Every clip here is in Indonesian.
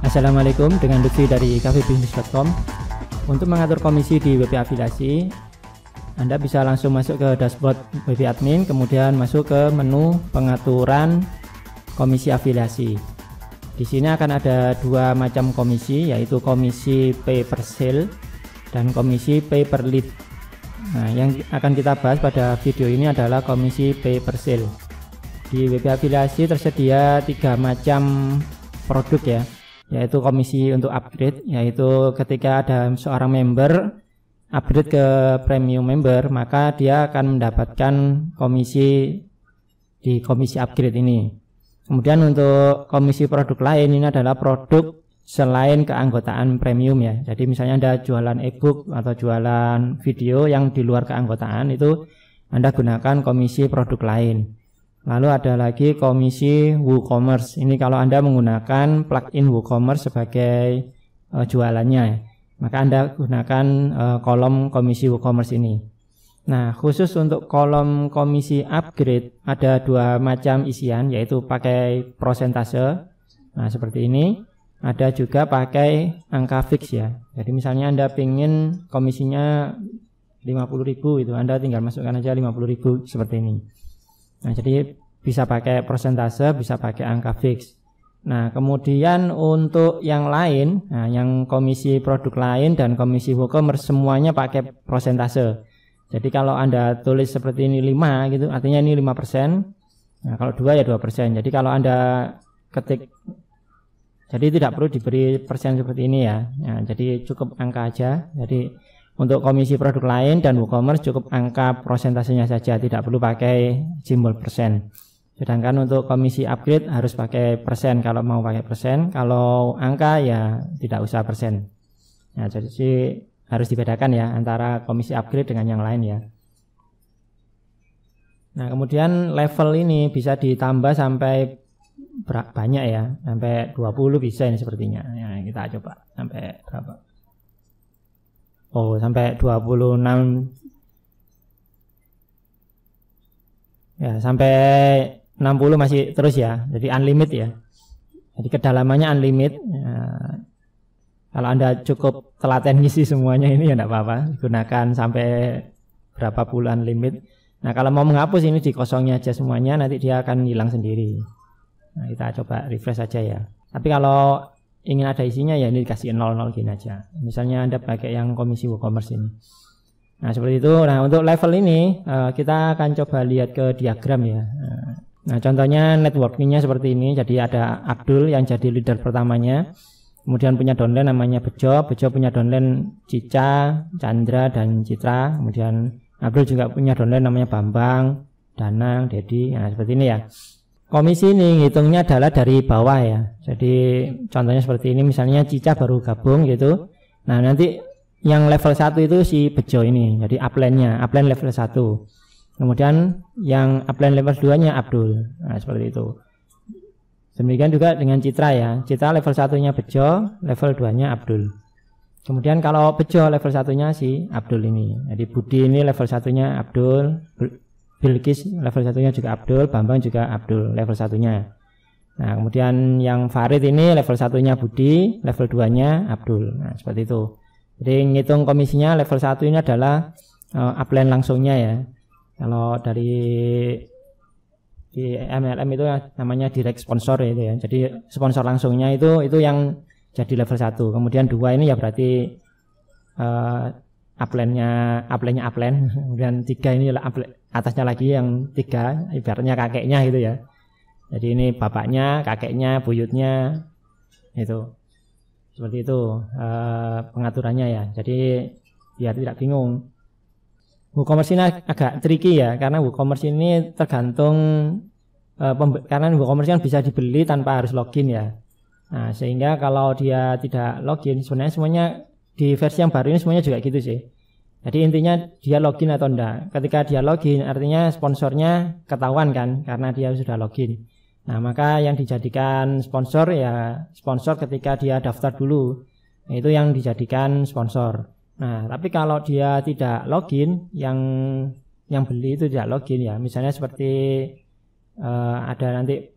Assalamualaikum, dengan Lutfi dari cafebisnis.com. Untuk mengatur komisi di WP Afiliasi, Anda bisa langsung masuk ke dashboard WP Admin, kemudian masuk ke menu pengaturan komisi afiliasi. Di sini akan ada dua macam komisi, yaitu komisi pay per sale dan komisi pay per lead. Nah, yang akan kita bahas pada video ini adalah komisi pay per sale. Di WP Afiliasi tersedia tiga macam produk ya, yaitu komisi untuk upgrade, yaitu ketika ada seorang member upgrade ke premium member, maka dia akan mendapatkan komisi di komisi upgrade ini. Kemudian untuk komisi produk lain, ini adalah produk selain keanggotaan premium ya. Jadi misalnya Anda jualan ebook atau jualan video yang di luar keanggotaan, itu Anda gunakan komisi produk lain. Lalu ada lagi komisi WooCommerce. Ini kalau Anda menggunakan plugin WooCommerce sebagai jualannya, maka Anda gunakan kolom komisi WooCommerce ini. Nah, khusus untuk kolom komisi upgrade ada dua macam isian, yaitu pakai prosentase. Nah, seperti ini. Ada juga pakai angka fix ya. Jadi misalnya Anda ingin komisinya 50.000, itu Anda tinggal masukkan aja 50.000 seperti ini. Nah, jadi bisa pakai persentase, bisa pakai angka fix. Nah, kemudian untuk yang lain, nah yang komisi produk lain dan komisi WooCommerce semuanya pakai persentase. Jadi kalau Anda tulis seperti ini 5 gitu, artinya ini 5%. Nah, kalau 2 ya 2%. Jadi kalau Anda ketik, jadi tidak perlu diberi persen seperti ini ya. Nah, jadi cukup angka aja. Jadi untuk komisi produk lain dan WooCommerce cukup angka prosentasenya saja, tidak perlu pakai simbol persen. Sedangkan untuk komisi upgrade harus pakai persen kalau mau pakai persen, kalau angka ya tidak usah persen. Nah, jadi harus dibedakan ya antara komisi upgrade dengan yang lain ya. Nah, kemudian level ini bisa ditambah sampai banyak ya, sampai 20 bisa ini sepertinya. Ya, kita coba sampai berapa? Oh, sampai 26. Ya, sampai 60 masih terus ya. Jadi unlimited ya. Jadi kedalamannya unlimited. Ya, kalau Anda cukup telaten ngisi semuanya ini ya enggak apa-apa. Gunakan sampai berapa puluh unlimited. Nah, kalau mau menghapus ini dikosongnya aja semuanya, nanti dia akan hilang sendiri. Nah, kita coba refresh saja ya. Tapi kalau ingin ada isinya ya ini dikasih 00 gini aja. Misalnya Anda pakai yang komisi WooCommerce ini. Nah, seperti itu. Nah, untuk level ini kita akan coba lihat ke diagram ya. Nah, contohnya networkingnya seperti ini. Jadi ada Abdul yang jadi leader pertamanya. Kemudian punya downline namanya Bejo. Bejo punya downline Cica, Chandra, dan Citra. Kemudian Abdul juga punya downline namanya Bambang, Danang, Dedi. Nah, seperti ini ya. Komisi ini ngitungnya adalah dari bawah ya. Jadi contohnya seperti ini, misalnya Cica baru gabung gitu. Nah, nanti yang level 1 itu si Bejo ini. Jadi upline-nya, upline level 1. Kemudian yang upline level 2-nya Abdul. Nah, seperti itu. Demikian juga dengan Citra ya. Citra level 1-nya Bejo, level 2-nya Abdul. Kemudian kalau Bejo level 1-nya si Abdul ini. Jadi Budi ini level 1-nya Abdul. Bilkis level 1-nya juga Abdul, Bambang juga Abdul level 1-nya. Nah, kemudian yang Farid ini level 1-nya Budi, level 2-nya Abdul. Nah, seperti itu. Jadi ngitung komisinya level 1 ini adalah upline langsungnya ya. Kalau dari di MLM itu namanya direct sponsor itu ya. Jadi sponsor langsungnya itu yang jadi level 1. Kemudian 2 ini ya berarti upline-nya upline. Kemudian 3 ini atasnya lagi yang 3 ibaratnya kakeknya gitu ya. Jadi ini bapaknya, kakeknya, buyutnya itu. Seperti itu pengaturannya ya. Jadi biar tidak bingung. WooCommerce ini agak tricky ya, karena WooCommerce ini tergantung karena WooCommerce kan bisa dibeli tanpa harus login ya. Nah, sehingga kalau dia tidak login, sebenarnya semuanya di versi yang baru ini semuanya juga gitu sih. Jadi intinya dia login atau enggak. Ketika dia login artinya sponsornya ketahuan kan, karena dia sudah login. Nah, maka yang dijadikan sponsor ya sponsor ketika dia daftar dulu. Nah, itu yang dijadikan sponsor. Nah, tapi kalau dia tidak login, yang beli itu tidak login ya. Misalnya seperti ada nanti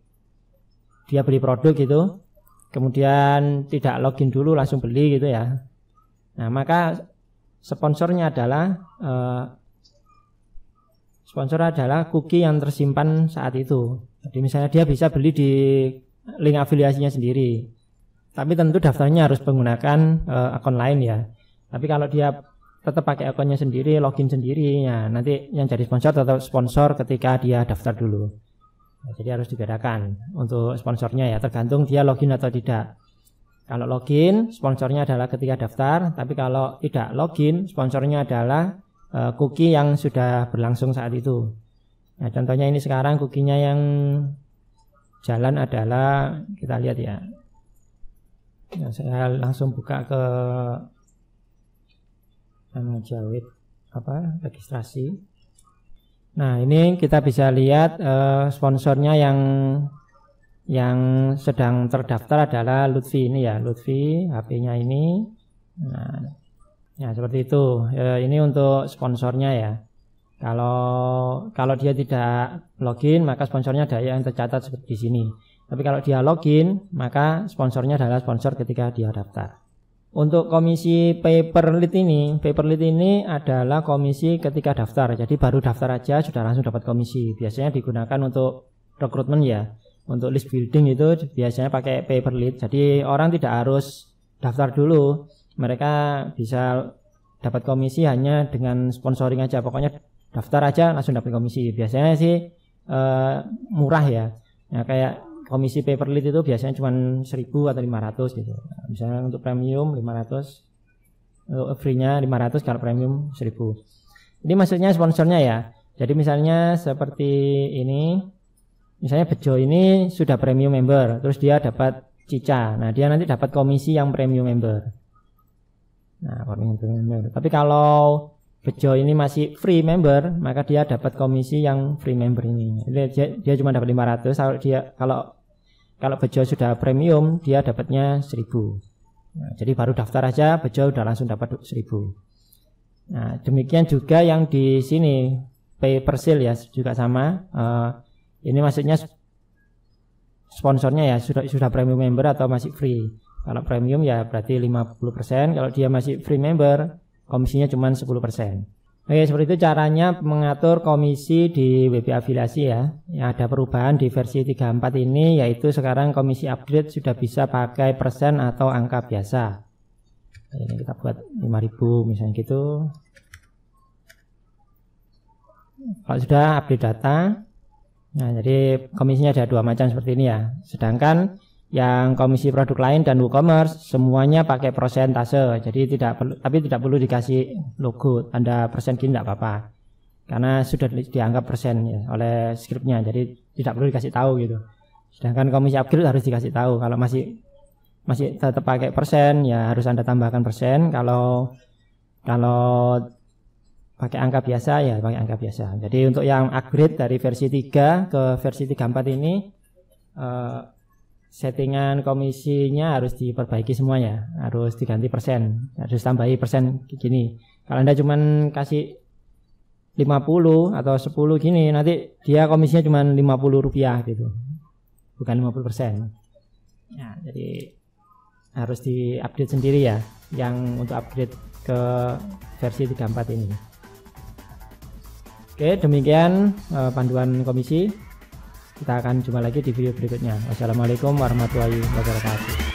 dia beli produk gitu, kemudian tidak login dulu langsung beli gitu ya. Nah, maka sponsornya adalah cookie yang tersimpan saat itu. Jadi misalnya dia bisa beli di link afiliasinya sendiri, tapi tentu daftarnya harus menggunakan akun lain ya. Tapi kalau dia tetap pakai akunnya sendiri, login sendiri, ya nanti yang jadi sponsor tetap sponsor ketika dia daftar dulu. Nah, jadi harus dibedakan untuk sponsornya ya, tergantung dia login atau tidak. Kalau login, sponsornya adalah ketika daftar, tapi kalau tidak login, sponsornya adalah cookie yang sudah berlangsung saat itu. Nah, contohnya ini sekarang cookie-nya yang jalan adalah, kita lihat ya. Nah, saya langsung buka ke Jawid registrasi. Nah, ini kita bisa lihat sponsornya yang sedang terdaftar adalah Lutfi ini ya, Lutfi HP-nya ini. Nah, ya seperti itu. Ini untuk sponsornya ya. Kalau dia tidak login, maka sponsornya ada yang tercatat seperti di sini. Tapi kalau dia login, maka sponsornya adalah sponsor ketika dia daftar. Untuk komisi paperless ini adalah komisi ketika daftar. Jadi baru daftar aja sudah langsung dapat komisi. Biasanya digunakan untuk rekrutmen ya. Untuk list building itu biasanya pakai paperless. Jadi orang tidak harus daftar dulu. Mereka bisa dapat komisi hanya dengan sponsoring aja. Pokoknya daftar aja langsung dapat komisi. Biasanya sih murah ya. Ya kayak komisi paperless itu biasanya cuma 1.000 atau 500 gitu. Misalnya untuk premium 500, untuk free-nya 500, kalau premium 1.000. Ini maksudnya sponsornya ya. Jadi misalnya seperti ini, misalnya Bejo ini sudah premium member, terus dia dapat Cica. Nah, dia nanti dapat komisi yang premium member. Nah, premium member. Tapi kalau Bejo ini masih free member, maka dia dapat komisi yang free member ini. Jadi dia cuma dapat 500. Kalau Bejo sudah premium, dia dapatnya 1.000. Nah, jadi baru daftar aja, Bejo udah langsung dapat 1.000. Nah, demikian juga yang di sini pay per sale ya, juga sama. Ini maksudnya sponsornya ya sudah premium member atau masih free. Kalau premium ya berarti 50%, kalau dia masih free member, komisinya cuma 10%. Oke, seperti itu caranya mengatur komisi di WP Afiliasi ya. Yang ada perubahan di versi 34 ini, yaitu sekarang komisi upgrade sudah bisa pakai persen atau angka biasa. Ini kita buat 5.000 misalnya gitu. Kalau sudah update data, nah jadi komisinya ada dua macam seperti ini ya. Sedangkan yang komisi produk lain dan WooCommerce semuanya pakai persentase. Jadi tidak perlu dikasih logo tanda persen gini, tidak apa-apa. Karena sudah dianggap persen ya oleh scriptnya. Jadi tidak perlu dikasih tahu gitu. Sedangkan komisi upgrade harus dikasih tahu. Kalau masih tetap pakai persen ya harus Anda tambahkan persen. Kalau pakai angka biasa ya pakai angka biasa. Jadi untuk yang upgrade dari versi 3 ke versi 34 ini settingan komisinya harus diperbaiki semuanya, harus diganti persen, harus tambahi persen gini. Kalau Anda cuman kasih 50 atau 10 gini, nanti dia komisinya cuma Rp50 gitu, bukan 50%. Ya, jadi harus diupdate sendiri ya, yang untuk upgrade ke versi 34 ini. Oke, demikian panduan komisi. Kita akan jumpa lagi di video berikutnya. Wassalamualaikum warahmatullahi wabarakatuh.